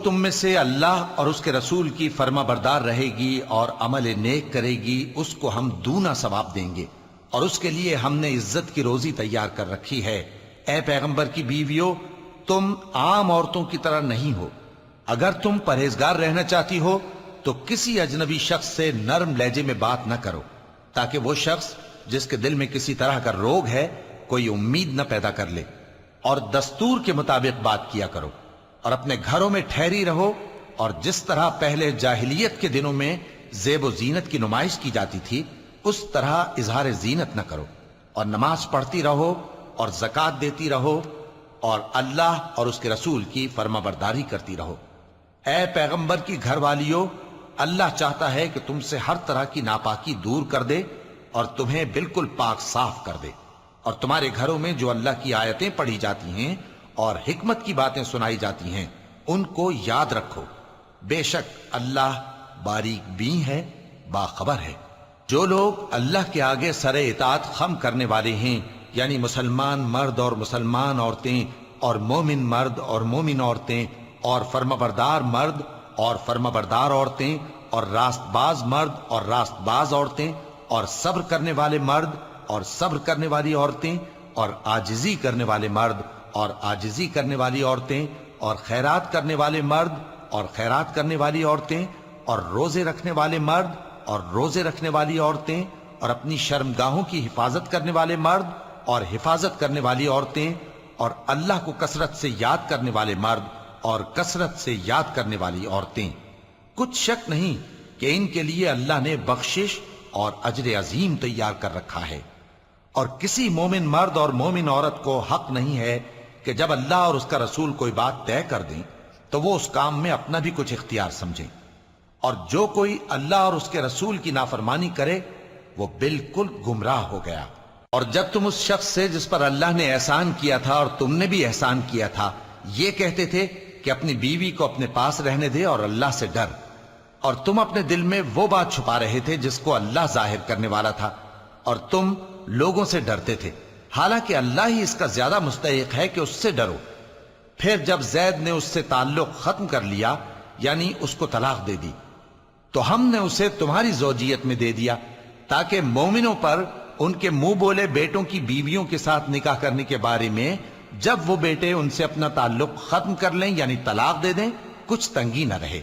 تم میں سے اللہ اور اس کے رسول کی فرما بردار رہے گی اور عمل نیک کرے گی، اس کو ہم دونا ثواب دیں گے، اور اس کے لیے ہم نے عزت کی روزی تیار کر رکھی ہے۔ اے پیغمبر کی بیویوں، تم عام عورتوں کی طرح نہیں ہو۔ اگر تم پرہیزگار رہنا چاہتی ہو تو کسی اجنبی شخص سے نرم لہجے میں بات نہ کرو، تاکہ وہ شخص جس کے دل میں کسی طرح کا روگ ہے کوئی امید نہ پیدا کر لے، اور دستور کے مطابق بات کیا کرو، اور اپنے گھروں میں ٹھہری رہو، اور جس طرح پہلے جاہلیت کے دنوں میں زیب و زینت کی نمائش کی جاتی تھی اس طرح اظہار زینت نہ کرو، اور نماز پڑھتی رہو اور زکوٰۃ دیتی رہو، اور اللہ اور اس کے رسول کی فرما برداری کرتی رہو۔ اے پیغمبر کی گھر والیوں، اللہ چاہتا ہے کہ تم سے ہر طرح کی ناپاکی دور کر دے اور تمہیں بالکل پاک صاف کر دے، اور تمہارے گھروں میں جو اللہ کی آیتیں پڑھی جاتی ہیں اور حکمت کی باتیں سنائی جاتی ہیں ان کو یاد رکھو، بے شک اللہ باریک بین ہے، باخبر ہے۔ جو لوگ اللہ کے آگے سر اطاعت خم کرنے والے ہیں، یعنی مسلمان مرد اور مسلمان عورتیں، اور مومن مرد اور مومن عورتیں، اور فرمانبردار مرد اور فرمانبردار عورتیں، اور راست باز مرد اور راست باز عورتیں، اور صبر کرنے والے مرد اور صبر کرنے والی عورتیں، اور عاجزی کرنے والے مرد اور عاجزی کرنے والی عورتیں، اور خیرات کرنے والے مرد اور خیرات کرنے والی عورتیں، اور روزے رکھنے والے مرد اور روزے رکھنے والی عورتیں، اور اپنی شرمگاہوں کی حفاظت کرنے والے مرد اور حفاظت کرنے والی عورتیں، اور اللہ کو کثرت سے یاد کرنے والے مرد اور کثرت سے یاد کرنے والی عورتیں۔ کچھ شک نہیں کہ ان کے لیے اللہ نے بخشش اور اجر عظیم تیار کر رکھا ہے، اور کسی مومن مرد اور مومن عورت کو حق نہیں ہے کہ جب اللہ اور اس کا رسول کوئی بات طے کر دیں تو وہ اس کام میں اپنا بھی کچھ اختیار سمجھیں، اور جو کوئی اللہ اور اس کے رسول کی نافرمانی کرے وہ بالکل گمراہ ہو گیا۔ اور جب تم اس شخص سے جس پر اللہ نے احسان کیا تھا اور تم نے بھی احسان کیا تھا یہ کہتے تھے کہ اپنی بیوی کو اپنے پاس رہنے دے اور اللہ سے ڈر، اور تم اپنے دل میں وہ بات چھپا رہے تھے جس کو اللہ ظاہر کرنے والا تھا، اور تم لوگوں سے ڈرتے تھے، حالانکہ اللہ ہی اس کا زیادہ مستحق ہے کہ اس سے ڈرو۔ پھر جب زید نے اس سے تعلق ختم کر لیا، یعنی اس کو طلاق دے دی، تو ہم نے اسے تمہاری زوجیت میں دے دیا تاکہ مومنوں پر ان کے منہ بولے بیٹوں کی بیویوں کے ساتھ نکاح کرنے کے بارے میں جب وہ بیٹے ان سے اپنا تعلق ختم کر لیں یعنی طلاق دے دیں کچھ تنگی نہ رہے،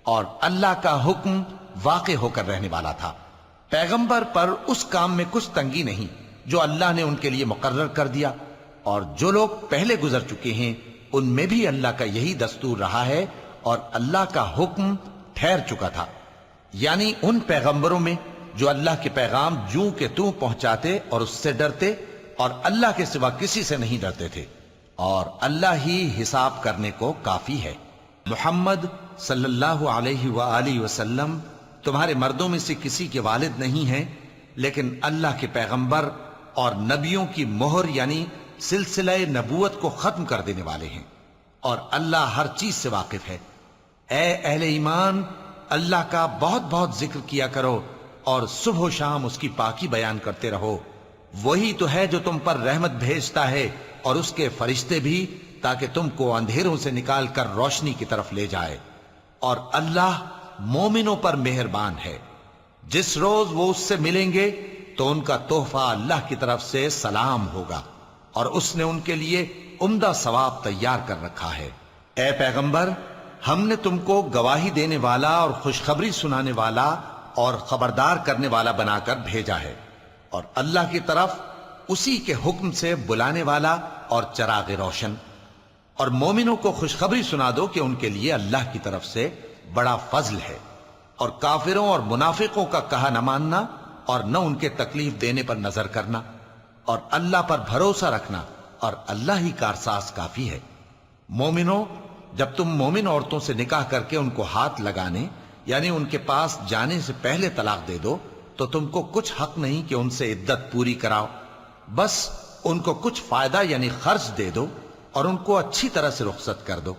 اور اللہ کا حکم واقع ہو کر رہنے والا تھا۔ پیغمبر پر اس کام میں کچھ تنگی نہیں جو اللہ نے ان کے لیے مقرر کر دیا، اور جو لوگ پہلے گزر چکے ہیں ان میں بھی اللہ کا یہی دستور رہا ہے، اور اللہ کا حکم ٹھہر چکا تھا، یعنی ان پیغمبروں میں جو اللہ کے پیغام جوں کہ توں پہنچاتے اور اس سے ڈرتے اور اللہ کے سوا کسی سے نہیں ڈرتے تھے، اور اللہ ہی حساب کرنے کو کافی ہے۔ محمد صلی اللہ علیہ وآلہ وسلم تمہارے مردوں میں سے کسی کے والد نہیں ہیں، لیکن اللہ کے پیغمبر اور نبیوں کی مہر یعنی سلسلہ نبوت کو ختم کر دینے والے ہیں، اور اللہ ہر چیز سے واقف ہے۔ اے اہل ایمان، اللہ کا بہت بہت ذکر کیا کرو اور صبح و شام اس کی پاکی بیان کرتے رہو، وہی تو ہے جو تم پر رحمت بھیجتا ہے اور اس کے فرشتے بھی، تاکہ تم کو اندھیروں سے نکال کر روشنی کی طرف لے جائے، اور اللہ مومنوں پر مہربان ہے۔ جس روز وہ اس سے ملیں گے تو ان کا تحفہ اللہ کی طرف سے سلام ہوگا، اور اس نے ان کے لیے عمدہ ثواب تیار کر رکھا ہے۔ اے پیغمبر، ہم نے تم کو گواہی دینے والا اور خوشخبری سنانے والا اور خبردار کرنے والا بنا کر بھیجا ہے، اور اللہ کی طرف اسی کے حکم سے بلانے والا اور چراغ روشن۔ اور مومنوں کو خوشخبری سنا دو کہ ان کے لیے اللہ کی طرف سے بڑا فضل ہے، اور کافروں اور منافقوں کا کہا نہ ماننا اور نہ ان کے تکلیف دینے پر نظر کرنا، اور اللہ پر بھروسہ رکھنا، اور اللہ ہی کارساز کافی ہے۔ مومنوں، جب تم مومن عورتوں سے نکاح کر کے ان کو ہاتھ لگانے یعنی ان کے پاس جانے سے پہلے طلاق دے دو تو تم کو کچھ حق نہیں کہ ان سے عدت پوری کراؤ، بس ان کو کچھ فائدہ یعنی خرچ دے دو اور ان کو اچھی طرح سے رخصت کر دو۔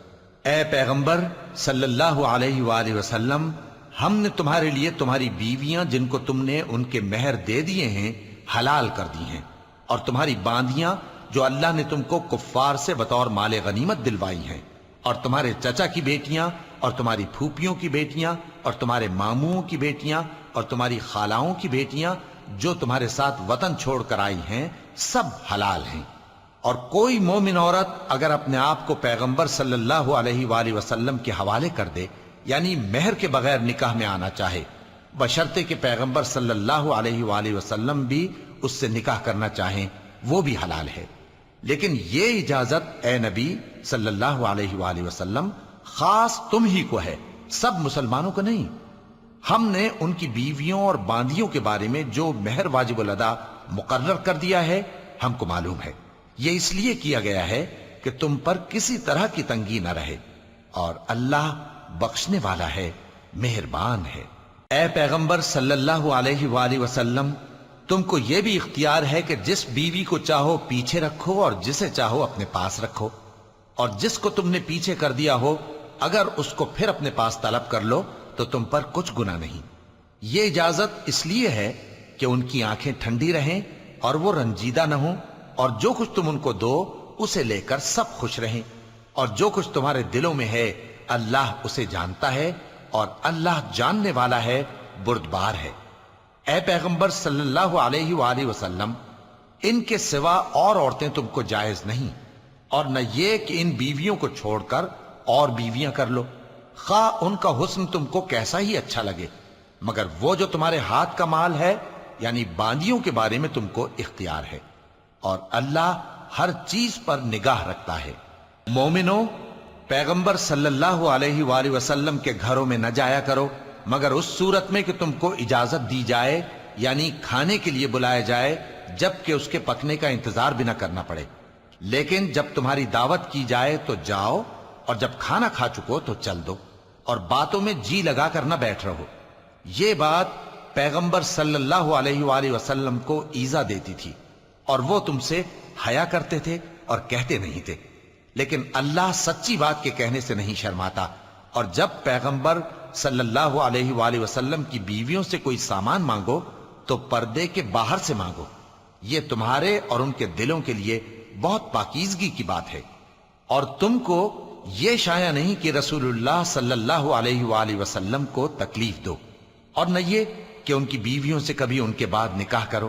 اے پیغمبر صلی اللہ علیہ وآلہ وسلم، ہم نے تمہارے لیے تمہاری بیویاں جن کو تم نے ان کے مہر دے دیے ہیں حلال کر دی ہیں، اور تمہاری باندیاں جو اللہ نے تم کو کفار سے بطور مال غنیمت دلوائی ہیں، اور تمہارے چچا کی بیٹیاں اور تمہاری پھوپھیوں کی بیٹیاں اور تمہارے ماموں کی بیٹیاں اور تمہاری خالاؤں کی بیٹیاں جو تمہارے ساتھ وطن چھوڑ کر آئی ہیں سب حلال ہیں۔ اور کوئی مومن عورت اگر اپنے آپ کو پیغمبر صلی اللہ علیہ وآلہ وسلم کے حوالے کر دے، یعنی مہر کے بغیر نکاح میں آنا چاہے، بشرطے کہ پیغمبر صلی اللہ علیہ وآلہ وسلم بھی اس سے نکاح کرنا چاہیں، وہ بھی حلال ہے۔ لیکن یہ اجازت اے نبی صلی اللہ علیہ وآلہ وسلم خاص تم ہی کو ہے، سب مسلمانوں کو نہیں۔ ہم نے ان کی بیویوں اور باندیوں کے بارے میں جو مہر واجب الادا مقرر کر دیا ہے ہم کو معلوم ہے، یہ اس لیے کیا گیا ہے کہ تم پر کسی طرح کی تنگی نہ رہے، اور اللہ بخشنے والا ہے، مہربان ہے۔ اے پیغمبر صلی اللہ علیہ وآلہ وسلم، تم کو یہ بھی اختیار ہے کہ جس بیوی کو چاہو پیچھے رکھو اور جسے چاہو اپنے پاس رکھو، اور جس کو تم نے پیچھے کر دیا ہو اگر اس کو پھر اپنے پاس طلب کر لو تو تم پر کچھ گناہ نہیں۔ یہ اجازت اس لیے ہے کہ ان کی آنکھیں ٹھنڈی رہیں اور وہ رنجیدہ نہ ہوں، اور جو کچھ تم ان کو دو اسے لے کر سب خوش رہیں، اور جو کچھ تمہارے دلوں میں ہے اللہ اسے جانتا ہے، اور اللہ جاننے والا ہے، بردبار ہے۔ اے پیغمبر صلی اللہ علیہ وآلہ وسلم، ان کے سوا اور عورتیں تم کو جائز نہیں، اور نہ یہ کہ ان بیویوں کو چھوڑ کر اور بیویاں کر لو، خواہ ان کا حسن تم کو کیسا ہی اچھا لگے، مگر وہ جو تمہارے ہاتھ کا مال ہے یعنی باندیوں کے بارے میں تم کو اختیار ہے، اور اللہ ہر چیز پر نگاہ رکھتا ہے۔ مومنو، پیغمبر صلی اللہ علیہ وآلہ وسلم کے گھروں میں نہ جایا کرو مگر اس صورت میں کہ تم کو اجازت دی جائے، یعنی کھانے کے لیے بلایا جائے جبکہ اس کے پکنے کا انتظار بھی نہ کرنا پڑے۔ لیکن جب تمہاری دعوت کی جائے تو جاؤ، اور جب کھانا کھا چکو تو چل دو، اور باتوں میں جی لگا کر نہ بیٹھ رہو۔ یہ بات پیغمبر صلی اللہ علیہ وآلہ وسلم کو ایذا دیتی تھی، اور وہ تم سے حیا کرتے تھے اور کہتے نہیں تھے، لیکن اللہ سچی بات کے کہنے سے نہیں شرماتا، اور جب پیغمبر صلی اللہ علیہ وآلہ وسلم کی بیویوں سے کوئی سامان مانگو تو پردے کے باہر سے مانگو، یہ تمہارے اور ان کے دلوں کے لیے بہت پاکیزگی کی بات ہے۔ اور تم کو یہ شایع نہیں کہ رسول اللہ صلی اللہ علیہ وآلہ وسلم کو تکلیف دو، اور نہ یہ کہ ان کی بیویوں سے کبھی ان کے بعد نکاح کرو،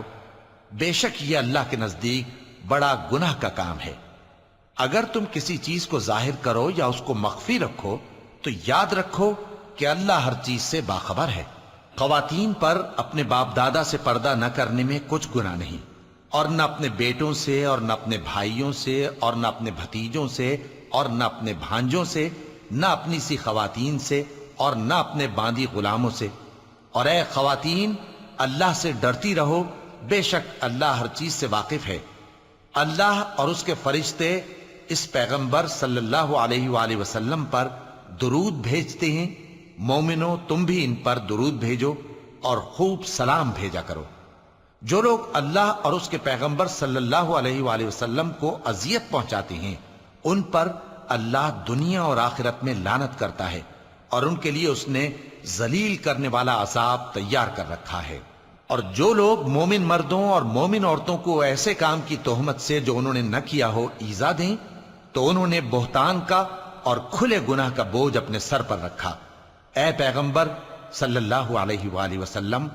بے شک یہ اللہ کے نزدیک بڑا گناہ کا کام ہے۔ اگر تم کسی چیز کو ظاہر کرو یا اس کو مخفی رکھو تو یاد رکھو کہ اللہ ہر چیز سے باخبر ہے۔ خواتین پر اپنے باپ دادا سے پردہ نہ کرنے میں کچھ گناہ نہیں، اور نہ اپنے بیٹوں سے اور نہ اپنے بھائیوں سے اور نہ اپنے بھتیجوں سے اور نہ اپنے بھانجوں سے، نہ اپنی سی خواتین سے اور نہ اپنے باندی غلاموں سے۔ اور اے خواتین، اللہ سے ڈرتی رہو، بے شک اللہ ہر چیز سے واقف ہے۔ اللہ اور اس کے فرشتے اس پیغمبر صلی اللہ علیہ وآلہ وسلم پر درود بھیجتے ہیں۔ مومنو، تم بھی ان پر درود بھیجو اور خوب سلام بھیجا کرو۔ جو لوگ اللہ اور اس کے پیغمبر صلی اللہ علیہ وآلہ وسلم کو اذیت پہنچاتے ہیں ان پر اللہ دنیا اور آخرت میں لعنت کرتا ہے، اور ان کے لیے اس نے ذلیل کرنے والا عذاب تیار کر رکھا ہے۔ اور جو لوگ مومن مردوں اور مومن عورتوں کو ایسے کام کی تہمت سے جو انہوں نے نہ کیا ہو ایذا دیں تو انہوں نے بہتان کا اور کھلے گناہ کا بوجھ اپنے سر پر رکھا۔ اے پیغمبر صلی اللہ علیہ وآلہ وسلم،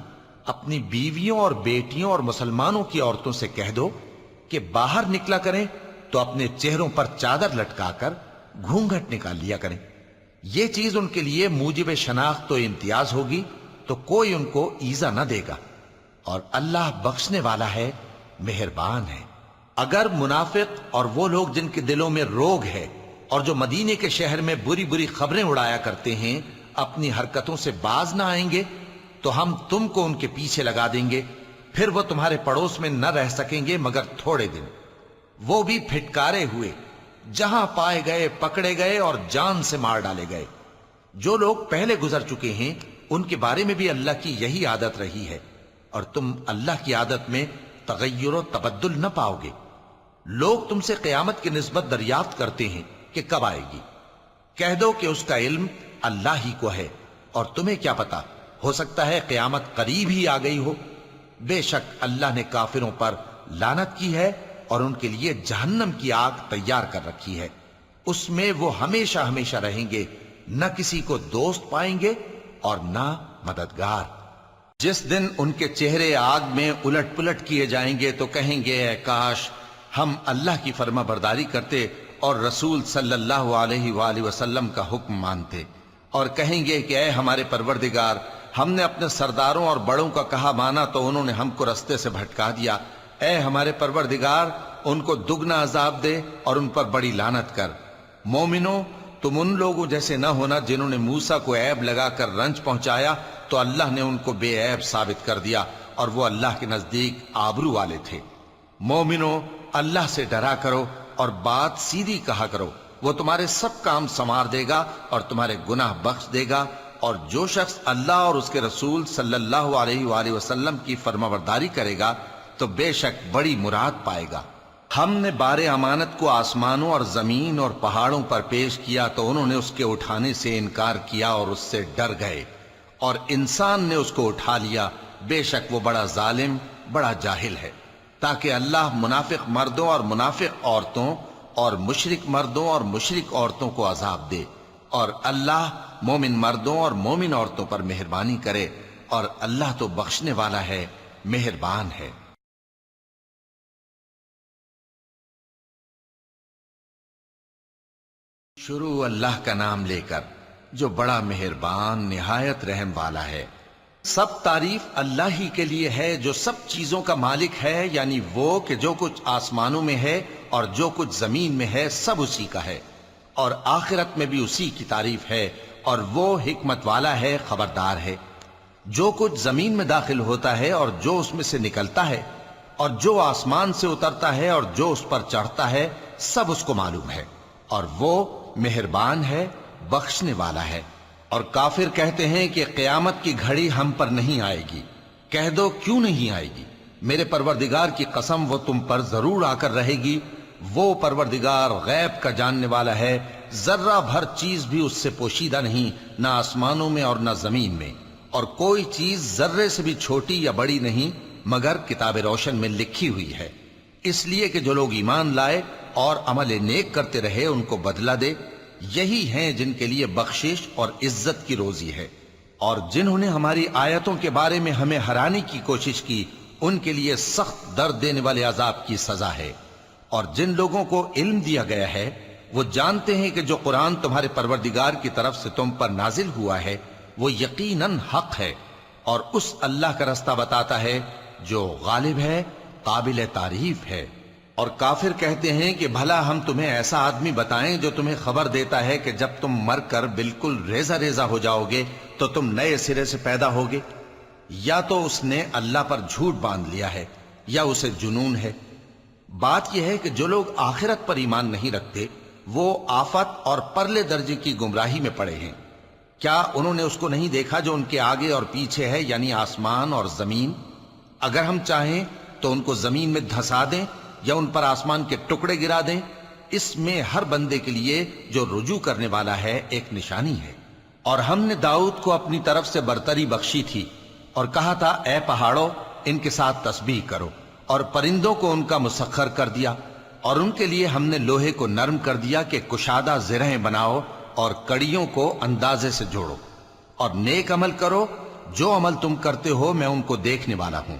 اپنی بیویوں اور بیٹیوں اور مسلمانوں کی عورتوں سے کہہ دو کہ باہر نکلا کریں تو اپنے چہروں پر چادر لٹکا کر گھونگھٹ نکال لیا کریں، یہ چیز ان کے لیے موجب شناخت و امتیاز ہوگی تو کوئی ان کو ایذا نہ دے گا، اور اللہ بخشنے والا ہے، مہربان ہے۔ اگر منافق اور وہ لوگ جن کے دلوں میں روگ ہے اور جو مدینے کے شہر میں بری بری خبریں اڑایا کرتے ہیں اپنی حرکتوں سے باز نہ آئیں گے تو ہم تم کو ان کے پیچھے لگا دیں گے، پھر وہ تمہارے پڑوس میں نہ رہ سکیں گے مگر تھوڑے دن، وہ بھی پھٹکارے ہوئے، جہاں پائے گئے پکڑے گئے اور جان سے مار ڈالے گئے۔ جو لوگ پہلے گزر چکے ہیں ان کے بارے میں بھی اللہ کی یہی عادت رہی ہے، اور تم اللہ کی عادت میں تغیر و تبدل نہ پاؤ گے۔ لوگ تم سے قیامت کی نسبت دریافت کرتے ہیں کہ کب آئے گی، کہہ دو کہ اس کا علم اللہ ہی کو ہے، اور تمہیں کیا پتا، ہو سکتا ہے قیامت قریب ہی آ گئی ہو۔ بے شک اللہ نے کافروں پر لعنت کی ہے اور ان کے لیے جہنم کی آگ تیار کر رکھی ہے۔ اس میں وہ ہمیشہ ہمیشہ رہیں گے، نہ کسی کو دوست پائیں گے اور نہ مددگار۔ جس دن ان کے چہرے آگ میں الٹ پلٹ کیے جائیں گے تو کہیں گے اے کاش ہم اللہ کی فرما برداری کرتے اور رسول صلی اللہ علیہ وآلہ وسلم کا حکم مانتے، اور کہیں گے کہ اے ہمارے پروردگار، ہم نے اپنے سرداروں اور بڑوں کا کہا مانا تو انہوں نے ہم کو رستے سے بھٹکا دیا۔ اے ہمارے پروردگار، ان کو دگنا عذاب دے اور ان پر بڑی لعنت کر۔ مومنوں، تم ان لوگوں جیسے نہ ہونا جنہوں نے موسیٰ کو عیب لگا کر رنج پہنچایا تو اللہ نے ان کو بے عیب ثابت کر دیا اور وہ اللہ کے نزدیک آبرو والے تھے۔ مومنوں، اللہ سے ڈرا کرو اور بات سیدھی کہا کرو، وہ تمہارے سب کام سنوار دے گا اور تمہارے گناہ بخش دے گا، اور جو شخص اللہ اور اس کے رسول صلی اللہ علیہ وآلہ وسلم کی فرمانبرداری کرے گا تو بے شک بڑی مراد پائے گا۔ ہم نے بار امانت کو آسمانوں اور زمین اور پہاڑوں پر پیش کیا تو انہوں نے اس کے اٹھانے سے انکار کیا اور اس سے ڈر گئے، اور انسان نے اس کو اٹھا لیا، بے شک وہ بڑا ظالم، بڑا جاہل ہے۔ تاکہ اللہ منافق مردوں اور منافق عورتوں اور مشرک مردوں اور مشرک عورتوں کو عذاب دے، اور اللہ مومن مردوں اور مومن عورتوں پر مہربانی کرے، اور اللہ تو بخشنے والا ہے، مہربان ہے۔ شروع اللہ کا نام لے کر جو بڑا مہربان نہایت رحم والا ہے۔ سب تعریف اللہ ہی کے لیے ہے جو سب چیزوں کا مالک ہے، یعنی وہ کہ جو کچھ آسمانوں میں ہے اور جو کچھ زمین میں ہے سب اسی کا ہے، اور آخرت میں بھی اسی کی تعریف ہے، اور وہ حکمت والا ہے، خبردار ہے۔ جو کچھ زمین میں داخل ہوتا ہے اور جو اس میں سے نکلتا ہے اور جو آسمان سے اترتا ہے اور جو اس پر چڑھتا ہے سب اس کو معلوم ہے، اور وہ مہربان ہے، بخشنے والا ہے۔ اور کافر کہتے ہیں کہ قیامت کی گھڑی ہم پر نہیں آئے گی۔ کہہ دو کیوں نہیں آئے گی؟ میرے پروردگار کی قسم وہ تم پر ضرور آ کر رہے گی۔ وہ پروردگار غیب کا جاننے والا ہے، ذرہ بھر چیز بھی اس سے پوشیدہ نہیں، نہ آسمانوں میں اور نہ زمین میں، اور کوئی چیز ذرے سے بھی چھوٹی یا بڑی نہیں مگر کتاب روشن میں لکھی ہوئی ہے، اس لیے کہ جو لوگ ایمان لائے اور عمل نیک کرتے رہے ان کو بدلہ دے۔ یہی ہیں جن کے لیے بخشش اور عزت کی روزی ہے، اور جنہوں نے ہماری آیتوں کے بارے میں ہمیں ہرانے کی کوشش کی ان کے لیے سخت درد دینے والے عذاب کی سزا ہے۔ اور جن لوگوں کو علم دیا گیا ہے وہ جانتے ہیں کہ جو قرآن تمہارے پروردگار کی طرف سے تم پر نازل ہوا ہے وہ یقیناً حق ہے، اور اس اللہ کا رستہ بتاتا ہے جو غالب ہے، قابل تعریف ہے۔ اور کافر کہتے ہیں کہ بھلا ہم تمہیں ایسا آدمی بتائیں جو تمہیں خبر دیتا ہے کہ جب تم مر کر بالکل ریزہ ریزہ ہو جاؤ گے تو تم نئے سرے سے پیدا ہوگے؟ یا تو اس نے اللہ پر جھوٹ باندھ لیا ہے یا اسے جنون ہے۔ بات یہ ہے کہ جو لوگ آخرت پر ایمان نہیں رکھتے وہ آفت اور پرلے درجے کی گمراہی میں پڑے ہیں۔ کیا انہوں نے اس کو نہیں دیکھا جو ان کے آگے اور پیچھے ہے، یعنی آسمان اور زمین؟ اگر ہم چاہیں تو ان کو زمین میں دھسا دیں یا ان پر آسمان کے ٹکڑے گرا دیں، اس میں ہر بندے کے لیے جو رجوع کرنے والا ہے ایک نشانی ہے۔ اور ہم نے داؤد کو اپنی طرف سے برتری بخشی تھی اور کہا تھا اے پہاڑوں ان کے ساتھ تسبیح کرو، اور پرندوں کو ان کا مسخر کر دیا، اور ان کے لیے ہم نے لوہے کو نرم کر دیا کہ کشادہ زرہیں بناؤ اور کڑیوں کو اندازے سے جوڑو، اور نیک عمل کرو، جو عمل تم کرتے ہو میں ان کو دیکھنے والا ہوں۔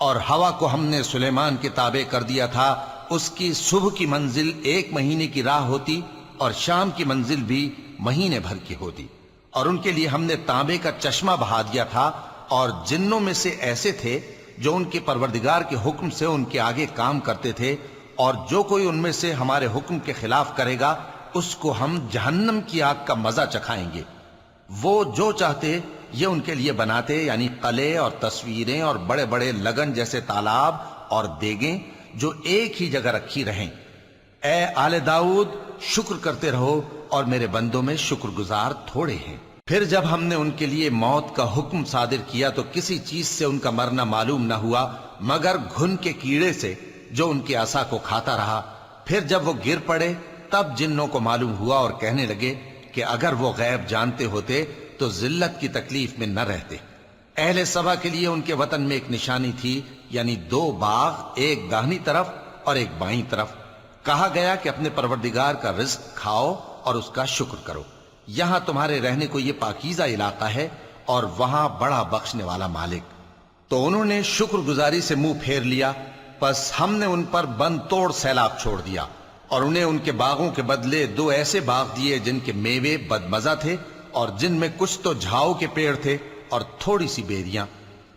اور ہوا کو ہم نے سلیمان کے تابع کر دیا تھا، اس کی صبح کی منزل 1 مہینے کی راہ ہوتی اور شام کی منزل بھی مہینے بھر کی ہوتی۔ اور ان کے لیے ہم نے تانبے کا چشمہ بہا دیا تھا، اور جنوں میں سے ایسے تھے جو ان کے پروردگار کے حکم سے ان کے آگے کام کرتے تھے، اور جو کوئی ان میں سے ہمارے حکم کے خلاف کرے گا اس کو ہم جہنم کی آگ کا مزہ چکھائیں گے۔ وہ جو چاہتے یہ ان کے لیے بناتے، یعنی قلعے اور تصویریں اور بڑے بڑے لگن جیسے تالاب اور دیگیں جو ایک ہی جگہ رکھی رہیں۔ اے آل داؤد، شکر کرتے رہو، اور میرے بندوں میں شکر گزار تھوڑے ہیں۔ پھر جب ہم نے ان کے لیے موت کا حکم صادر کیا تو کسی چیز سے ان کا مرنا معلوم نہ ہوا مگر گھن کے کیڑے سے جو ان کے عصا کو کھاتا رہا۔ پھر جب وہ گر پڑے تب جنوں کو معلوم ہوا اور کہنے لگے کہ اگر وہ غیب جانتے ہوتے تو ذلت کی تکلیف میں نہ رہتے۔ اہل سبا کے لیے ان کے وطن میں ایک نشانی تھی، یعنی 2 باغ، ایک داہنی طرف اور ایک بائیں طرف، کہا گیا کہ اپنے پروردگار کا رزق کھاؤ اور اس کا شکر کرو، یہاں تمہارے رہنے کو یہ پاکیزہ علاقہ ہے اور وہاں بڑا بخشنے والا مالک۔ تو انہوں نے شکر گزاری سے منہ پھیر لیا، پس ہم نے ان پر بند توڑ سیلاب چھوڑ دیا، اور انہیں ان کے باغوں کے بدلے 2 ایسے باغ دیے جن کے میوے بدمزہ تھے اور جن میں کچھ تو جھاؤ کے پیڑ تھے اور تھوڑی سی بیریاں۔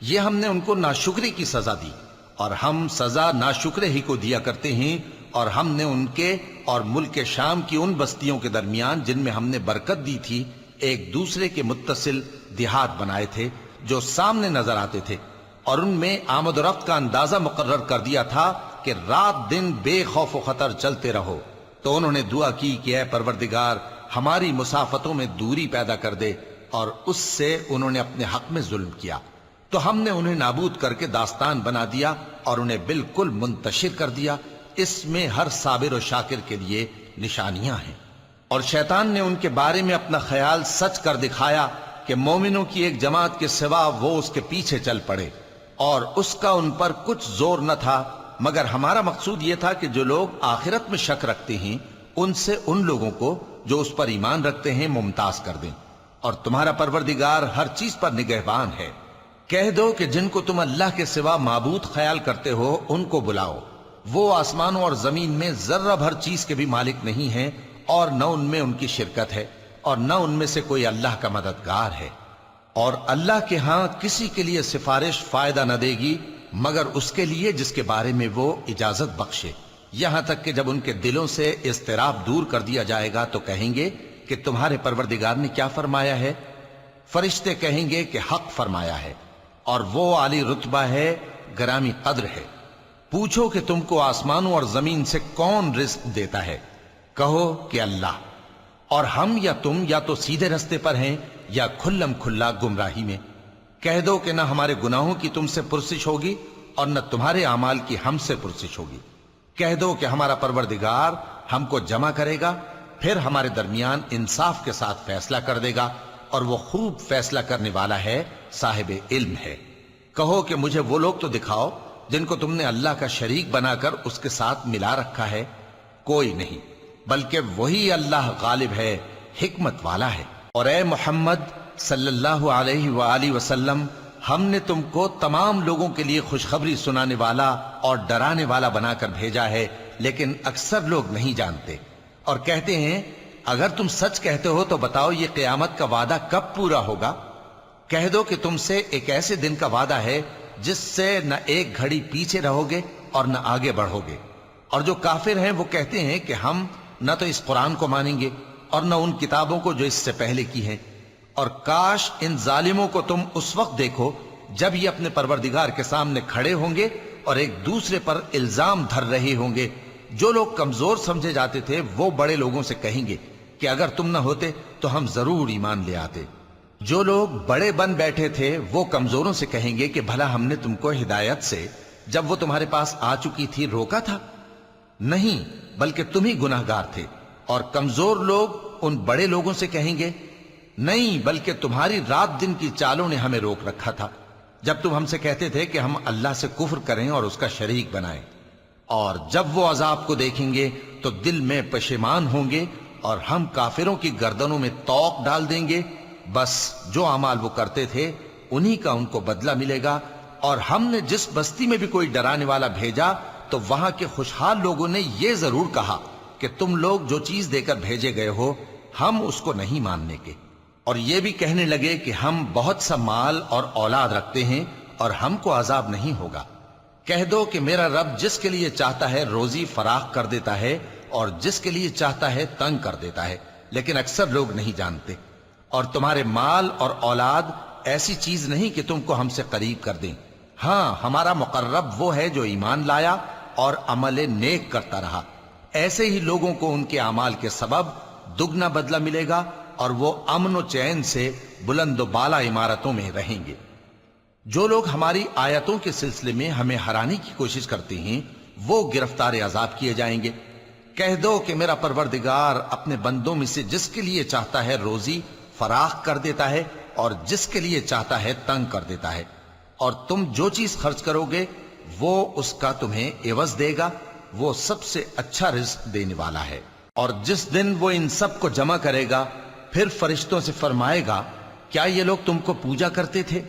یہ ہم نے ان کو ناشکری کی سزا دی، اور ہم سزا ناشکرے ہی کو دیا کرتے ہیں۔ اور ہم نے ان کے اور ملک شام کی ان بستیوں کے درمیان جن میں ہم نے برکت دی تھی ایک دوسرے کے متصل دیہات بنائے تھے جو سامنے نظر آتے تھے، اور ان میں آمد و رفت کا اندازہ مقرر کر دیا تھا کہ رات دن بے خوف و خطر چلتے رہو۔ تو انہوں نے دعا کی کہ اے پروردگار ہماری مسافتوں میں دوری پیدا کر دے، اور اس سے انہوں نے اپنے حق میں ظلم کیا، تو ہم نے انہیں نابود کر کے داستان بنا دیا اور انہیں بالکل منتشر کر دیا۔ اس میں ہر صابر و شاکر کے لیے نشانیاں ہیں۔ اور شیطان نے ان کے بارے میں اپنا خیال سچ کر دکھایا کہ مومنوں کی ایک جماعت کے سوا وہ اس کے پیچھے چل پڑے، اور اس کا ان پر کچھ زور نہ تھا، مگر ہمارا مقصود یہ تھا کہ جو لوگ آخرت میں شک رکھتے ہیں ان سے ان لوگوں کو جو اس پر ایمان رکھتے ہیں ممتاز کر دیں، اور تمہارا پروردگار ہر چیز پر نگہبان ہے۔ کہہ دو کہ جن کو تم اللہ کے سوا معبود خیال کرتے ہو ان کو بلاؤ، وہ آسمانوں اور زمین میں ذرہ بھر چیز کے بھی مالک نہیں ہیں، اور نہ ان میں ان کی شرکت ہے، اور نہ ان میں سے کوئی اللہ کا مددگار ہے، اور اللہ کے ہاں کسی کے لیے سفارش فائدہ نہ دے گی مگر اس کے لیے جس کے بارے میں وہ اجازت بخشے، یہاں تک کہ جب ان کے دلوں سے اضطراب دور کر دیا جائے گا تو کہیں گے کہ تمہارے پروردگار نے کیا فرمایا ہے؟ فرشتے کہیں گے کہ حق فرمایا ہے، اور وہ عالی رتبہ ہے، گرامی قدر ہے۔ پوچھو کہ تم کو آسمانوں اور زمین سے کون رزق دیتا ہے؟ کہو کہ اللہ، اور ہم یا تم یا تو سیدھے رستے پر ہیں یا کھلم کھلا گمراہی میں۔ کہہ دو کہ نہ ہمارے گناہوں کی تم سے پرسش ہوگی اور نہ تمہارے اعمال کی ہم سے پرسش ہوگی۔ کہہ دو کہ ہمارا پروردگار ہم کو جمع کرے گا، پھر ہمارے درمیان انصاف کے ساتھ فیصلہ کر دے گا، اور وہ خوب فیصلہ کرنے والا ہے، صاحب علم ہے۔ کہو کہ مجھے وہ لوگ تو دکھاؤ جن کو تم نے اللہ کا شریک بنا کر اس کے ساتھ ملا رکھا ہے۔ کوئی نہیں، بلکہ وہی اللہ غالب ہے، حکمت والا ہے۔ اور اے محمد صلی اللہ علیہ وآلہ وسلم، ہم نے تم کو تمام لوگوں کے لیے خوشخبری سنانے والا اور ڈرانے والا بنا کر بھیجا ہے، لیکن اکثر لوگ نہیں جانتے، اور کہتے ہیں اگر تم سچ کہتے ہو تو بتاؤ یہ قیامت کا وعدہ کب پورا ہوگا؟ کہہ دو کہ تم سے ایک ایسے دن کا وعدہ ہے جس سے نہ ایک گھڑی پیچھے رہو گے اور نہ آگے بڑھو گے۔ اور جو کافر ہیں وہ کہتے ہیں کہ ہم نہ تو اس قرآن کو مانیں گے اور نہ ان کتابوں کو جو اس سے پہلے کی ہیں، اور کاش ان ظالموں کو تم اس وقت دیکھو جب یہ اپنے پروردگار کے سامنے کھڑے ہوں گے اور ایک دوسرے پر الزام دھر رہے ہوں گے۔ جو لوگ کمزور سمجھے جاتے تھے وہ بڑے لوگوں سے کہیں گے کہ اگر تم نہ ہوتے تو ہم ضرور ایمان لے آتے۔ جو لوگ بڑے بن بیٹھے تھے وہ کمزوروں سے کہیں گے کہ بھلا ہم نے تم کو ہدایت سے جب وہ تمہارے پاس آ چکی تھی روکا تھا؟ نہیں، بلکہ تم ہی گناہگار تھے۔ اور کمزور لوگ ان بڑے لوگوں سے کہیں گے نہیں، بلکہ تمہاری رات دن کی چالوں نے ہمیں روک رکھا تھا جب تم ہم سے کہتے تھے کہ ہم اللہ سے کفر کریں اور اس کا شریک بنائیں۔ اور جب وہ عذاب کو دیکھیں گے تو دل میں پشیمان ہوں گے، اور ہم کافروں کی گردنوں میں توق ڈال دیں گے، بس جو اعمال وہ کرتے تھے انہی کا ان کو بدلہ ملے گا۔ اور ہم نے جس بستی میں بھی کوئی ڈرانے والا بھیجا تو وہاں کے خوشحال لوگوں نے یہ ضرور کہا کہ تم لوگ جو چیز دے کر بھیجے گئے ہو ہم اس کو نہیں ماننے کے، اور یہ بھی کہنے لگے کہ ہم بہت سا مال اور اولاد رکھتے ہیں اور ہم کو عذاب نہیں ہوگا۔ کہہ دو کہ میرا رب جس کے لیے چاہتا ہے روزی فراخ کر دیتا ہے اور جس کے لیے چاہتا ہے تنگ کر دیتا ہے، لیکن اکثر لوگ نہیں جانتے۔ اور تمہارے مال اور اولاد ایسی چیز نہیں کہ تم کو ہم سے قریب کر دیں، ہاں ہمارا مقرب وہ ہے جو ایمان لایا اور عمل نیک کرتا رہا۔ ایسے ہی لوگوں کو ان کے اعمال کے سبب دگنا بدلہ ملے گا، اور وہ امن و چین سے بلند و بالا عمارتوں میں رہیں گے۔ جو لوگ ہماری آیتوں کے سلسلے میں ہمیں ہرانے کی کوشش کرتے ہیں وہ گرفتار عذاب کیے جائیں گے۔ کہہ دو کہ میرا پروردگار اپنے بندوں میں سے جس کے لیے چاہتا ہے روزی فراخ کر دیتا ہے اور جس کے لیے چاہتا ہے تنگ کر دیتا ہے، اور تم جو چیز خرچ کرو گے وہ اس کا تمہیں عوض دے گا، وہ سب سے اچھا رزق دینے والا ہے۔ اور جس دن وہ ان سب کو جمع کرے گا پھر فرشتوں سے فرمائے گا کیا یہ لوگ تم کو پوجا کرتے تھے؟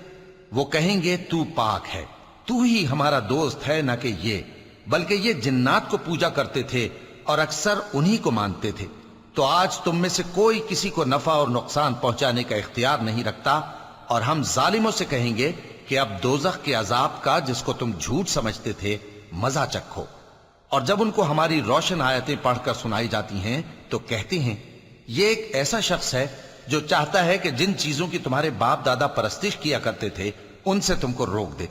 وہ کہیں گے تو پاک ہے، تو ہی ہمارا دوست ہے، نہ کہ یہ، بلکہ یہ جنات کو پوجا کرتے تھے اور اکثر انہی کو مانتے تھے۔ تو آج تم میں سے کوئی کسی کو نفع اور نقصان پہنچانے کا اختیار نہیں رکھتا، اور ہم ظالموں سے کہیں گے کہ اب دوزخ کے عذاب کا جس کو تم جھوٹ سمجھتے تھے مزہ چکھو۔ اور جب ان کو ہماری روشن آیتیں پڑھ کر سنائی جاتی ہیں تو کہتے ہیں یہ ایک ایسا شخص ہے جو چاہتا ہے کہ جن چیزوں کی تمہارے باپ دادا پرستش کیا کرتے تھے ان سے تم کو روک دے،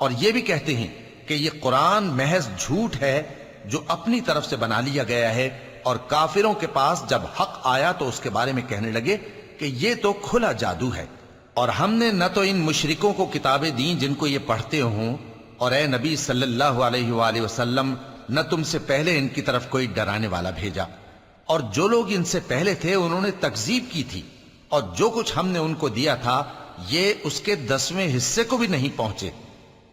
اور یہ بھی کہتے ہیں کہ یہ قرآن محض جھوٹ ہے جو اپنی طرف سے بنا لیا گیا ہے، اور کافروں کے پاس جب حق آیا تو اس کے بارے میں کہنے لگے کہ یہ تو کھلا جادو ہے۔ اور ہم نے نہ تو ان مشرکوں کو کتابیں دیں جن کو یہ پڑھتے ہوں، اور اے نبی صلی اللہ علیہ وآلہ وسلم نہ تم سے پہلے ان کی طرف کوئی ڈرانے والا بھیجا، اور جو لوگ ان سے پہلے تھے انہوں نے تکذیب کی تھی، اور جو کچھ ہم نے ان کو دیا تھا یہ اس کے 10ویں حصے کو بھی نہیں پہنچے۔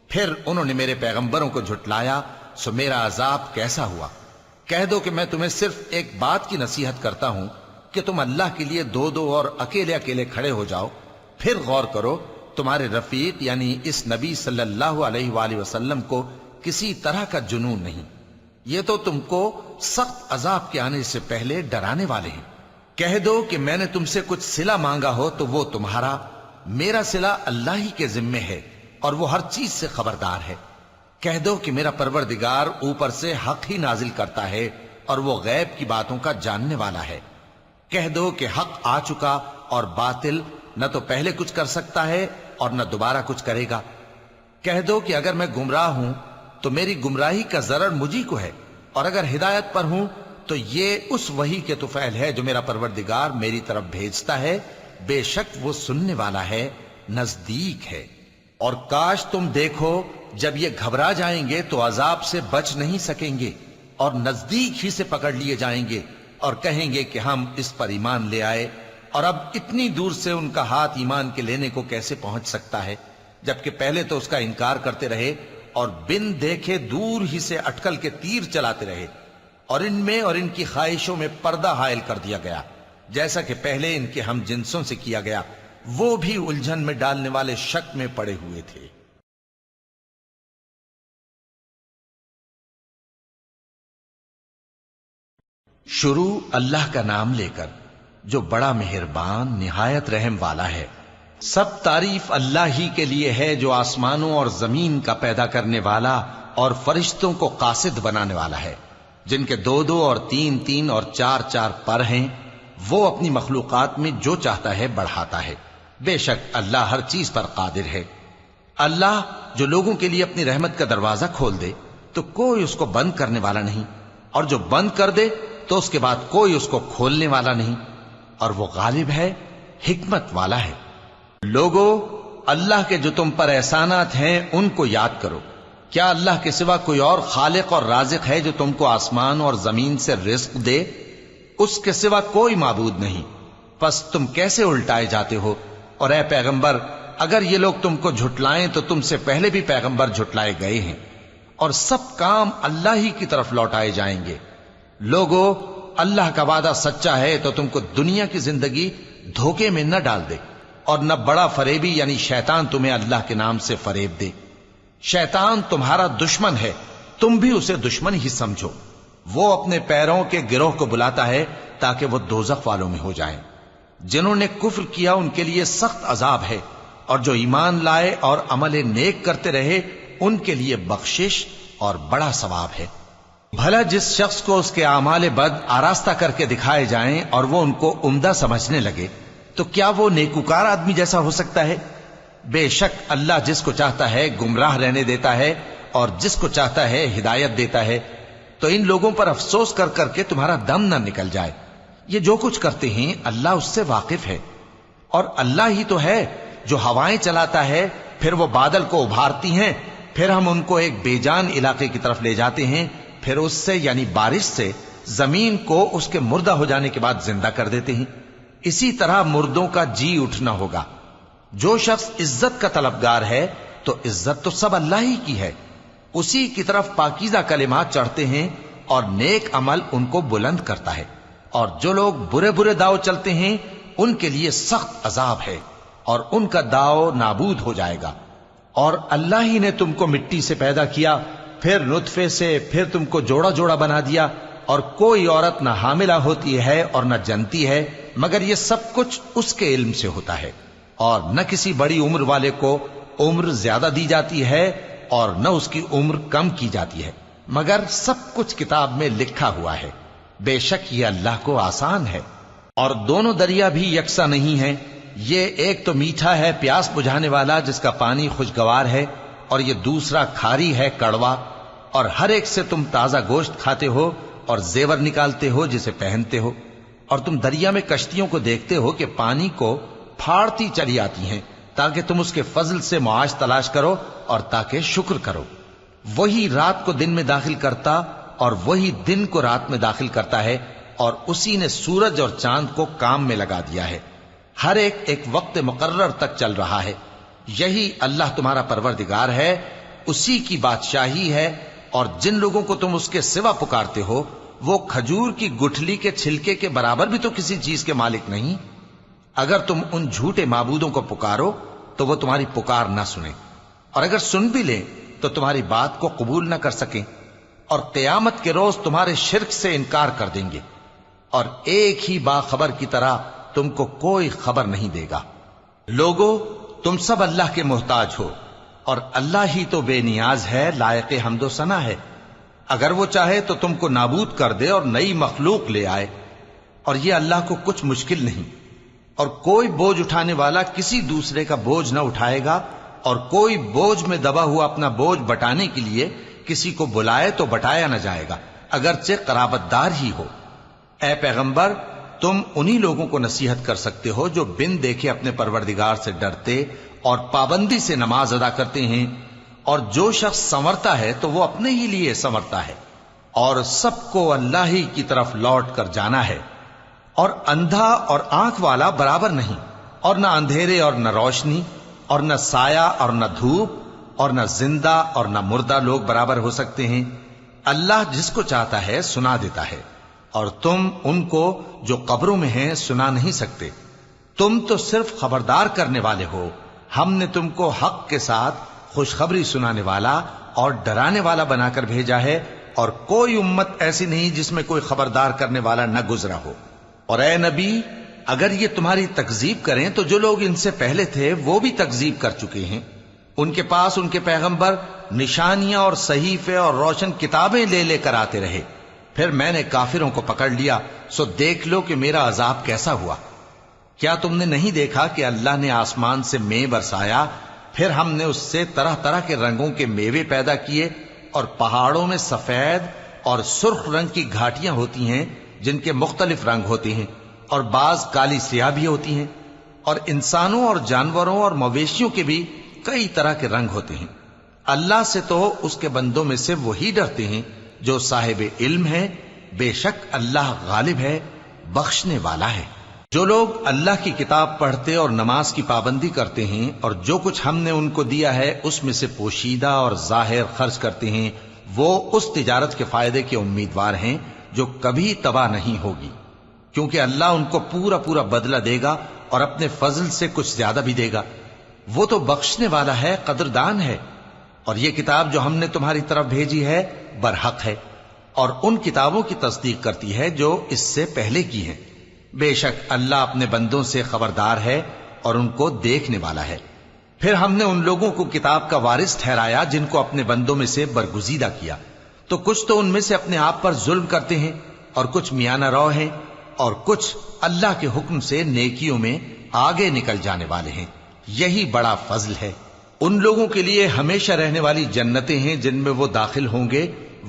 پھر انہوں نے میرے پیغمبروں کو جھٹلایا، سو میرا عذاب کیسا ہوا۔ کہہ دو کہ میں تمہیں صرف ایک بات کی نصیحت کرتا ہوں کہ تم اللہ کے لیے دو دو اور اکیلے اکیلے کھڑے ہو جاؤ، پھر غور کرو تمہارے رفیق یعنی اس نبی صلی اللہ علیہ وآلہ وسلم کو کسی طرح کا جنون نہیں، یہ تو تم کو سخت عذاب کے آنے سے پہلے ڈرانے والے ہیں۔ کہہ دو کہ میں نے تم سے کچھ صلہ مانگا ہو تو وہ تمہارا، میرا صلہ اللہ ہی کے ذمے ہے اور وہ ہر چیز سے خبردار ہے۔ کہہ دو کہ میرا پروردگار اوپر سے حق ہی نازل کرتا ہے اور وہ غیب کی باتوں کا جاننے والا ہے۔ کہہ دو کہ حق آ چکا اور باطل نہ تو پہلے کچھ کر سکتا ہے اور نہ دوبارہ کچھ کرے گا۔ کہہ دو کہ اگر میں گمراہ ہوں تو میری گمراہی کا ضرر مجھی کو ہے، اور اگر ہدایت پر ہوں تو یہ اس وحی کے طفیل ہے جو میرا پروردگار میری طرف بھیجتا ہے، بے شک وہ سننے والا ہے، نزدیک ہے۔ اور کاش تم دیکھو جب یہ گھبرا جائیں گے تو عذاب سے بچ نہیں سکیں گے اور نزدیک ہی سے پکڑ لیے جائیں گے، اور کہیں گے کہ ہم اس پر ایمان لے آئے، اور اب اتنی دور سے ان کا ہاتھ ایمان کے لینے کو کیسے پہنچ سکتا ہے، جبکہ پہلے تو اس کا انکار کرتے رہے اور بن دیکھے دور ہی سے اٹکل کے تیر چلاتے رہے، اور ان میں اور ان کی خواہشوں میں پردہ حائل کر دیا گیا، جیسا کہ پہلے ان کے ہم جنسوں سے کیا گیا، وہ بھی الجھن میں ڈالنے والے شک میں پڑے ہوئے تھے۔ شروع اللہ کا نام لے کر جو بڑا مہربان نہایت رحم والا ہے۔ سب تعریف اللہ ہی کے لیے ہے جو آسمانوں اور زمین کا پیدا کرنے والا اور فرشتوں کو قاصد بنانے والا ہے، جن کے 2 اور 3 اور 4 پر ہیں، وہ اپنی مخلوقات میں جو چاہتا ہے بڑھاتا ہے، بے شک اللہ ہر چیز پر قادر ہے۔ اللہ جو لوگوں کے لیے اپنی رحمت کا دروازہ کھول دے تو کوئی اس کو بند کرنے والا نہیں، اور جو بند کر دے تو اس کے بعد کوئی اس کو کھولنے والا نہیں، اور وہ غالب ہے، حکمت والا ہے۔ لوگو، اللہ کے جو تم پر احسانات ہیں ان کو یاد کرو۔ کیا اللہ کے سوا کوئی اور خالق اور رازق ہے جو تم کو آسمان اور زمین سے رزق دے؟ اس کے سوا کوئی معبود نہیں، پس تم کیسے الٹائے جاتے ہو؟ اور اے پیغمبر، اگر یہ لوگ تم کو جھٹلائیں تو تم سے پہلے بھی پیغمبر جھٹلائے گئے ہیں، اور سب کام اللہ ہی کی طرف لوٹائے جائیں گے۔ لوگو، اللہ کا وعدہ سچا ہے تو تم کو دنیا کی زندگی دھوکے میں نہ ڈال دے، اور نہ بڑا فریبی یعنی شیطان تمہیں اللہ کے نام سے فریب دے۔ شیطان تمہارا دشمن ہے، تم بھی اسے دشمن ہی سمجھو۔ وہ اپنے پیروں کے گروہ کو بلاتا ہے تاکہ وہ دوزخ والوں میں ہو جائیں۔ جنہوں نے کفر کیا ان کے لیے سخت عذاب ہے، اور جو ایمان لائے اور عمل نیک کرتے رہے ان کے لیے بخشش اور بڑا ثواب ہے۔ بھلا جس شخص کو اس کے اعمال بد آراستہ کر کے دکھائے جائیں اور وہ ان کو عمدہ سمجھنے لگے تو کیا وہ نیکوکار آدمی جیسا ہو سکتا ہے؟ بے شک اللہ جس کو چاہتا ہے گمراہ رہنے دیتا ہے اور جس کو چاہتا ہے ہدایت دیتا ہے۔ تو ان لوگوں پر افسوس کر کر کے تمہارا دم نہ نکل جائے، یہ جو کچھ کرتے ہیں اللہ اس سے واقف ہے۔ اور اللہ ہی تو ہے جو ہوائیں چلاتا ہے، پھر وہ بادل کو ابھارتی ہیں، پھر ہم ان کو ایک بے جان علاقے کی طرف لے جاتے ہیں، پھر اس سے یعنی بارش سے زمین کو اس کے مردہ ہو جانے کے بعد زندہ کر دیتے ہیں۔ اسی طرح مردوں کا جی اٹھنا ہوگا۔ جو شخص عزت کا طلبگار ہے تو عزت تو سب اللہ ہی کی ہے۔ اسی کی طرف پاکیزہ کلمات چڑھتے ہیں اور نیک عمل ان کو بلند کرتا ہے، اور جو لوگ برے برے داؤ چلتے ہیں ان کے لیے سخت عذاب ہے، اور ان کا داؤ نابود ہو جائے گا۔ اور اللہ ہی نے تم کو مٹی سے پیدا کیا، پھر نطفے سے، پھر تم کو جوڑا جوڑا بنا دیا، اور کوئی عورت نہ حاملہ ہوتی ہے اور نہ جنتی ہے، مگر یہ سب کچھ اس کے علم سے ہوتا ہے۔ اور نہ کسی بڑی عمر والے کو عمر زیادہ دی جاتی ہے اور نہ اس کی عمر کم کی جاتی ہے، مگر سب کچھ کتاب میں لکھا ہوا ہے۔ بے شک یہ اللہ کو آسان ہے۔ اور دونوں دریا بھی یکساں نہیں ہیں، یہ ایک تو میٹھا ہے پیاس بجھانے والا جس کا پانی خوشگوار ہے، اور یہ دوسرا کھاری ہے کڑوا، اور ہر ایک سے تم تازہ گوشت کھاتے ہو اور زیور نکالتے ہو جسے پہنتے ہو۔ اور تم دریا میں کشتیوں کو دیکھتے ہو کہ پانی کو پھاڑتی چلی آتی ہیں، تاکہ تم اس کے فضل سے معاش تلاش کرو اور تاکہ شکر کرو۔ وہی رات کو دن میں داخل کرتا اور وہی دن کو رات میں داخل کرتا ہے، اور اسی نے سورج اور چاند کو کام میں لگا دیا ہے، ہر ایک ایک وقت مقرر تک چل رہا ہے۔ یہی اللہ تمہارا پروردگار ہے، اسی کی بادشاہی ہے۔ اور جن لوگوں کو تم اس کے سوا پکارتے ہو وہ کھجور کی گٹھلی کے چھلکے کے برابر بھی تو کسی چیز کے مالک نہیں۔ اگر تم ان جھوٹے معبودوں کو پکارو تو وہ تمہاری پکار نہ سنیں، اور اگر سن بھی لیں تو تمہاری بات کو قبول نہ کر سکیں، اور قیامت کے روز تمہارے شرک سے انکار کر دیں گے، اور ایک ہی باخبر کی طرح تم کو کوئی خبر نہیں دے گا۔ لوگو، تم سب اللہ کے محتاج ہو، اور اللہ ہی تو بے نیاز ہے، لائق حمد و ثنا ہے۔ اگر وہ چاہے تو تم کو نابود کر دے اور نئی مخلوق لے آئے، اور یہ اللہ کو کچھ مشکل نہیں۔ اور کوئی بوجھ اٹھانے والا کسی دوسرے کا بوجھ نہ اٹھائے گا، اور کوئی بوجھ میں دبا ہوا اپنا بوجھ بٹانے کے لیے کسی کو بلائے تو بٹایا نہ جائے گا، اگرچہ قرابت دار ہی ہو۔ اے پیغمبر، تم انہی لوگوں کو نصیحت کر سکتے ہو جو بن دیکھے اپنے پروردگار سے ڈرتے اور پابندی سے نماز ادا کرتے ہیں، اور جو شخص سنورتا ہے تو وہ اپنے ہی لیے سنورتا ہے، اور سب کو اللہ ہی کی طرف لوٹ کر جانا ہے۔ اور اندھا اور آنکھ والا برابر نہیں، اور نہ اندھیرے اور نہ روشنی، اور نہ سایہ اور نہ دھوپ، اور نہ زندہ اور نہ مردہ لوگ برابر ہو سکتے ہیں۔ اللہ جس کو چاہتا ہے سنا دیتا ہے، اور تم ان کو جو قبروں میں ہیں سنا نہیں سکتے۔ تم تو صرف خبردار کرنے والے ہو، ہم نے تم کو حق کے ساتھ خوشخبری سنانے والا اور ڈرانے والا بنا کر بھیجا ہے، اور کوئی امت ایسی نہیں جس میں کوئی خبردار کرنے والا نہ گزرا ہو۔ اور اے نبی، اگر یہ تمہاری تکذیب کریں تو جو لوگ ان سے پہلے تھے وہ بھی تکذیب کر چکے ہیں۔ ان کے پاس ان کے پیغمبر نشانیاں اور صحیفے اور روشن کتابیں لے لے کر آتے رہے، پھر میں نے کافروں کو پکڑ لیا، سو دیکھ لو کہ میرا عذاب کیسا ہوا۔ کیا تم نے نہیں دیکھا کہ اللہ نے آسمان سے مے برسایا، پھر ہم نے اس سے طرح طرح کے رنگوں کے میوے پیدا کیے، اور پہاڑوں میں سفید اور سرخ رنگ کی گھاٹیاں ہوتی ہیں جن کے مختلف رنگ ہوتے ہیں، اور بعض کالی سیاہ بھی ہوتی ہیں، اور انسانوں اور جانوروں اور مویشیوں کے بھی کئی طرح کے رنگ ہوتے ہیں۔ اللہ سے تو اس کے بندوں میں سے وہی ڈرتے ہیں جو صاحب علم ہے، بے شک اللہ غالب ہے، بخشنے والا ہے۔ جو لوگ اللہ کی کتاب پڑھتے اور نماز کی پابندی کرتے ہیں، اور جو کچھ ہم نے ان کو دیا ہے اس میں سے پوشیدہ اور ظاہر خرچ کرتے ہیں، وہ اس تجارت کے فائدے کے امیدوار ہیں جو کبھی تباہ نہیں ہوگی، کیونکہ اللہ ان کو پورا پورا بدلہ دے گا اور اپنے فضل سے کچھ زیادہ بھی دے گا۔ وہ تو بخشنے والا ہے، قدردان ہے۔ اور یہ کتاب جو ہم نے تمہاری طرف بھیجی ہے برحق ہے، اور ان کتابوں کی تصدیق کرتی ہے جو اس سے پہلے کی ہیں۔ بے شک اللہ اپنے بندوں سے خبردار ہے اور ان کو دیکھنے والا ہے۔ پھر ہم نے ان لوگوں کو کتاب کا وارث ٹھہرایا جن کو اپنے بندوں میں سے برگزیدہ کیا، تو کچھ تو ان میں سے اپنے آپ پر ظلم کرتے ہیں، اور کچھ میانہ رو ہیں، اور کچھ اللہ کے حکم سے نیکیوں میں آگے نکل جانے والے ہیں۔ یہی بڑا فضل ہے۔ ان لوگوں کے لیے ہمیشہ رہنے والی جنتیں ہیں جن میں وہ داخل ہوں گے،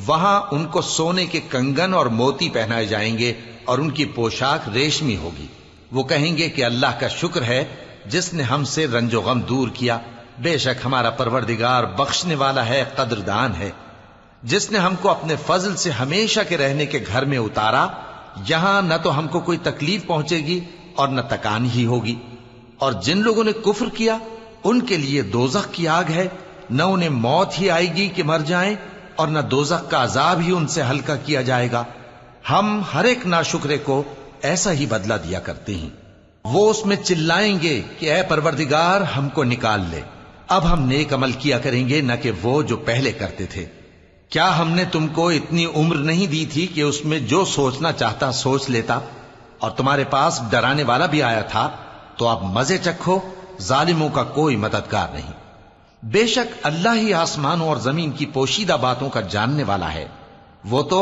وہاں ان کو سونے کے کنگن اور موتی پہنائے جائیں گے، اور ان کی پوشاک ریشمی ہوگی۔ وہ کہیں گے کہ اللہ کا شکر ہے جس نے ہم سے رنج و غم دور کیا، بے شک ہمارا پروردگار بخشنے والا ہے، قدردان ہے۔ جس نے ہم کو اپنے فضل سے ہمیشہ کے رہنے کے گھر میں اتارا، یہاں نہ تو ہم کو کوئی تکلیف پہنچے گی اور نہ تکان ہی ہوگی۔ اور جن لوگوں نے کفر کیا ان کے لیے دوزخ کی آگ ہے، نہ انہیں موت ہی آئے گی کہ مر جائیں اور نہ دوزخ کا عذاب ہی ان سے ہلکا کیا جائے گا۔ ہم ہر ایک ناشکرے کو ایسا ہی بدلہ دیا کرتے ہیں۔ وہ اس میں چلائیں گے کہ اے پروردگار ہم کو نکال لے، اب ہم نیک عمل کیا کریں گے نہ کہ وہ جو پہلے کرتے تھے۔ کیا ہم نے تم کو اتنی عمر نہیں دی تھی کہ اس میں جو سوچنا چاہتا سوچ لیتا، اور تمہارے پاس ڈرانے والا بھی آیا تھا؟ تو اب مزے چکھو، ظالموں کا کوئی مددگار نہیں۔ بے شک اللہ ہی آسمانوں اور زمین کی پوشیدہ باتوں کا جاننے والا ہے، وہ تو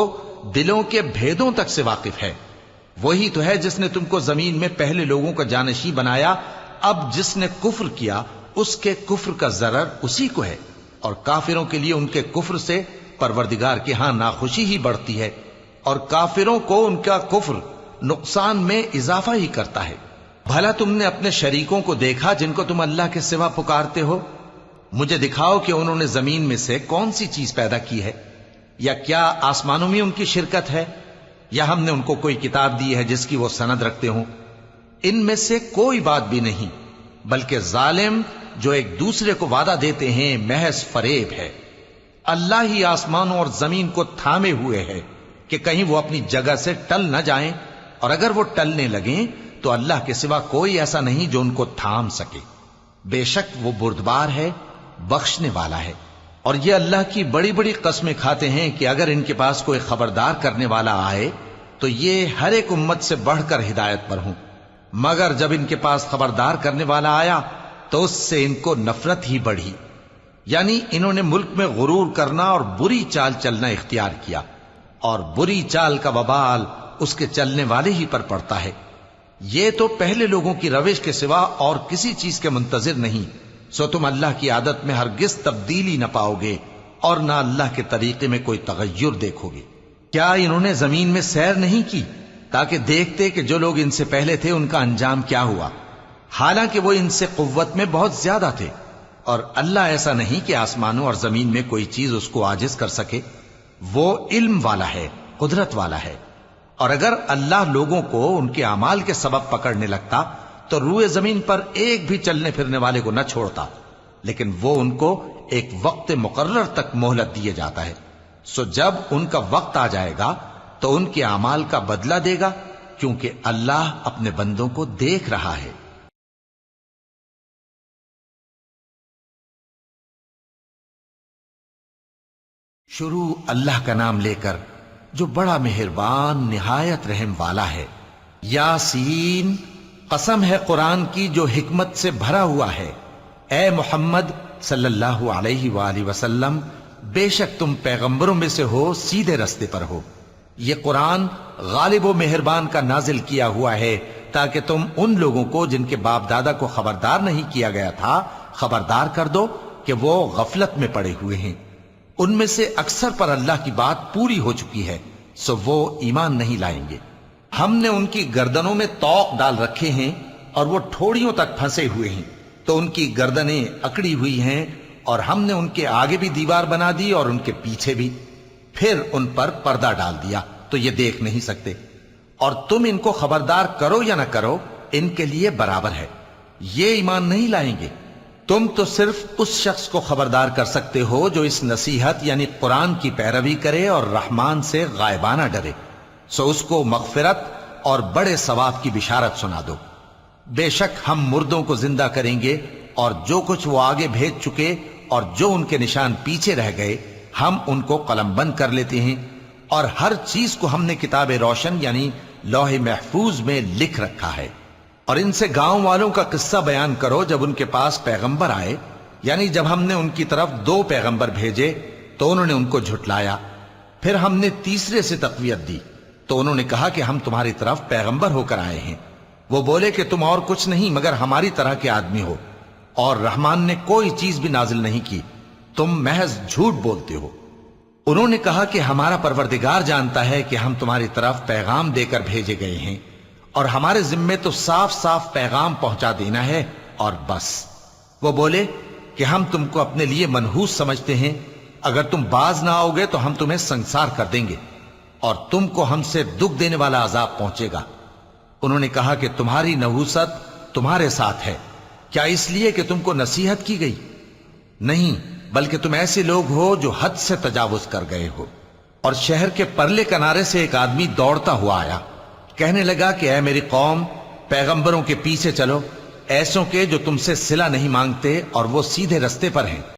دلوں کے بھیدوں تک سے واقف ہے۔ وہی تو ہے جس نے تم کو زمین میں پہلے لوگوں کا جانشین بنایا، اب جس نے کفر کیا اس کے کفر کا ضرر اسی کو ہے، اور کافروں کے لیے ان کے کفر سے پروردگار کے ہاں ناخوشی ہی بڑھتی ہے، اور کافروں کو ان کا کفر نقصان میں اضافہ ہی کرتا ہے۔ بھلا تم نے اپنے شریکوں کو دیکھا جن کو تم اللہ کے سوا پکارتے ہو؟ مجھے دکھاؤ کہ انہوں نے زمین میں سے کون سی چیز پیدا کی ہے، یا کیا آسمانوں میں ان کی شرکت ہے، یا ہم نے ان کو کوئی کتاب دی ہے جس کی وہ سند رکھتے ہوں؟ ان میں سے کوئی بات بھی نہیں، بلکہ ظالم جو ایک دوسرے کو وعدہ دیتے ہیں محض فریب ہے۔ اللہ ہی آسمانوں اور زمین کو تھامے ہوئے ہے کہ کہیں وہ اپنی جگہ سے ٹل نہ جائیں، اور اگر وہ ٹلنے لگیں تو اللہ کے سوا کوئی ایسا نہیں جو ان کو تھام سکے۔ بے شک وہ بردبار ہے، بخشنے والا ہے۔ اور یہ اللہ کی بڑی بڑی قسمیں کھاتے ہیں کہ اگر ان کے پاس کوئی خبردار کرنے والا آئے تو یہ ہر ایک امت سے بڑھ کر ہدایت پر ہوں، مگر جب ان کے پاس خبردار کرنے والا آیا تو اس سے ان کو نفرت ہی بڑھی، یعنی انہوں نے ملک میں غرور کرنا اور بری چال چلنا اختیار کیا، اور بری چال کا وبال اس کے چلنے والے ہی پر پڑتا ہے۔ یہ تو پہلے لوگوں کی روش کے سوا اور کسی چیز کے منتظر نہیں، سو تم اللہ کی عادت میں ہرگز تبدیلی نہ پاؤ گے اور نہ اللہ کے طریقے میں کوئی تغیر دیکھو گے۔ کیا انہوں نے زمین میں سیر نہیں کی تاکہ دیکھتے کہ جو لوگ ان سے پہلے تھے ان کا انجام کیا ہوا، حالانکہ وہ ان سے قوت میں بہت زیادہ تھے؟ اور اللہ ایسا نہیں کہ آسمانوں اور زمین میں کوئی چیز اس کو عاجز کر سکے، وہ علم والا ہے، قدرت والا ہے۔ اور اگر اللہ لوگوں کو ان کے اعمال کے سبب پکڑنے لگتا تو روئے زمین پر ایک بھی چلنے پھرنے والے کو نہ چھوڑتا، لیکن وہ ان کو ایک وقت مقرر تک مہلت دیے جاتا ہے، سو جب ان کا وقت آ جائے گا تو ان کے اعمال کا بدلہ دے گا، کیونکہ اللہ اپنے بندوں کو دیکھ رہا ہے۔ شروع اللہ کا نام لے کر جو بڑا مہربان نہایت رحم والا ہے۔ یاسین، قسم ہے قرآن کی جو حکمت سے بھرا ہوا ہے۔ اے محمد صلی اللہ علیہ وآلہ وسلم، بے شک تم پیغمبروں میں سے ہو، سیدھے رستے پر ہو۔ یہ قرآن غالب و مہربان کا نازل کیا ہوا ہے تاکہ تم ان لوگوں کو جن کے باپ دادا کو خبردار نہیں کیا گیا تھا خبردار کر دو کہ وہ غفلت میں پڑے ہوئے ہیں۔ ان میں سے اکثر پر اللہ کی بات پوری ہو چکی ہے، سو وہ ایمان نہیں لائیں گے۔ ہم نے ان کی گردنوں میں طوق ڈال رکھے ہیں اور وہ ٹھوڑیوں تک پھنسے ہوئے ہیں، تو ان کی گردنیں اکڑی ہوئی ہیں، اور ہم نے ان کے آگے بھی دیوار بنا دی اور ان کے پیچھے بھی، پھر ان پر پردہ ڈال دیا تو یہ دیکھ نہیں سکتے۔ اور تم ان کو خبردار کرو یا نہ کرو ان کے لیے برابر ہے، یہ ایمان نہیں لائیں گے۔ تم تو صرف اس شخص کو خبردار کر سکتے ہو جو اس نصیحت یعنی قرآن کی پیروی کرے اور رحمان سے غائبانہ ڈرے، سو اس کو مغفرت اور بڑے ثواب کی بشارت سنا دو۔ بے شک ہم مردوں کو زندہ کریں گے، اور جو کچھ وہ آگے بھیج چکے اور جو ان کے نشان پیچھے رہ گئے ہم ان کو قلم بند کر لیتے ہیں، اور ہر چیز کو ہم نے کتاب روشن یعنی لوح محفوظ میں لکھ رکھا ہے۔ اور ان سے گاؤں والوں کا قصہ بیان کرو جب ان کے پاس پیغمبر آئے، یعنی جب ہم نے ان کی طرف 2 پیغمبر بھیجے تو انہوں نے ان کو جھٹلایا، پھر ہم نے تیسرے سے تقویت دی تو انہوں نے کہا کہ ہم تمہاری طرف پیغمبر ہو کر آئے ہیں۔ وہ بولے کہ تم اور کچھ نہیں مگر ہماری طرح کے آدمی ہو، اور رحمان نے کوئی چیز بھی نازل نہیں کی، تم محض جھوٹ بولتے ہو۔ انہوں نے کہا کہ ہمارا پروردگار جانتا ہے کہ ہم تمہاری طرف پیغام دے کر بھیجے گئے ہیں، اور ہمارے ذمے تو صاف صاف پیغام پہنچا دینا ہے اور بس۔ وہ بولے کہ ہم تم کو اپنے لیے منحوس سمجھتے ہیں، اگر تم باز نہ آؤ گے تو ہم تمہیں سنسار کر دیں گے اور تم کو ہم سے دکھ دینے والا عذاب پہنچے گا۔ انہوں نے کہا کہ تمہاری نحوست تمہارے ساتھ ہے، کیا اس لیے کہ تم کو نصیحت کی گئی؟ نہیں، بلکہ تم ایسے لوگ ہو جو حد سے تجاوز کر گئے ہو۔ اور شہر کے پرلے کنارے سے ایک آدمی دوڑتا ہوا آیا، کہنے لگا کہ اے میری قوم، پیغمبروں کے پیچھے چلو، ایسوں کے جو تم سے صلہ نہیں مانگتے اور وہ سیدھے رستے پر ہیں۔